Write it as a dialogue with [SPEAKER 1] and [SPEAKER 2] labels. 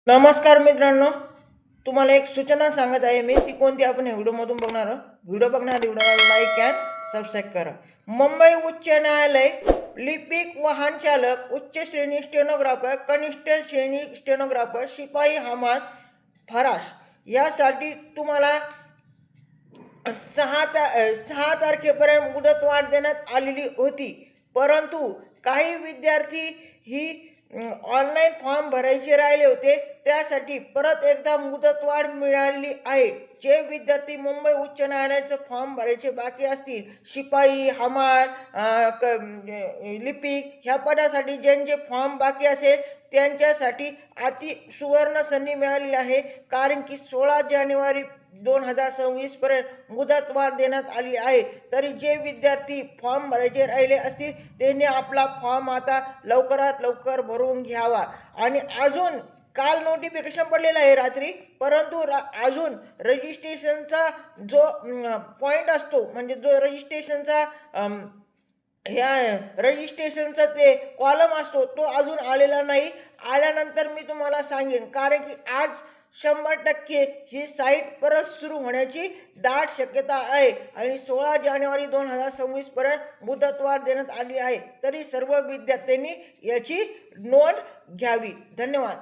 [SPEAKER 1] नमस्कार मित्रांनो, तुम्हाला एक सूचना सांगत आहे मी, ती कोणती आपण या व्हिडिओमधून बघणार आहोत. व्हिडिओ व्हिडिओला लाईक अँड सबस्क्राईब करा. मुंबई उच्च न्यायालय लिपिक, वाहन चालक, उच्च श्रेणी स्टेनोग्राफर, कनिष्ठ श्रेणी स्टेनोग्राफर, शिपाई, हमाल, फराश यासाठी तुम्हाला 6 तारखेपर्यंत मुदतवाढ देण्यात आलेली होती. परंतु काही विद्यार्थी ही ऑनलाईन फॉर्म भरायचे राहिले होते, त्यासाठी परत एकदा मुदतवाढ मिळाली आहे. जे विद्यार्थी मुंबई उच्च न्यायालयाचं फॉर्म भरायचे बाकी असतील, शिपाई, हमाल, लिपिक ह्या पदासाठी ज्यांचे फॉर्म बाकी असेल त्यांच्यासाठी सुवर्ण संधी मिळालेली आहे. कारण की 16 जानेवारी 2026 पर्यंत मुदतवाढ देण्यात आली आहे. तरी जे विद्यार्थी फॉर्म भरायचे राहिले असतील त्यांनी आपला फॉर्म आता लवकरात लवकर भरून घ्यावा. आणि अजून काल नोटिफिकेशन पडलेलं आहे रात्री, परंतु अजून रजिस्ट्रेशनचा जो पॉईंट असतो, म्हणजे जो रजिस्ट्रेशनचा ह्या रजिस्ट्रेशनचा ते कॉलम असतो, तो अजून आलेला नाही. आल्यानंतर मी तुम्हाला सांगेन. कारण की आज 100% ही साईट परत सुरू होण्याची दाट शक्यता आहे आणि 16 जानेवारी 2026 पर्यंत मुदतवाढ देण्यात आली आहे. तरी सर्व विद्यार्थ्यांनी याची नोंद घ्यावी. धन्यवाद.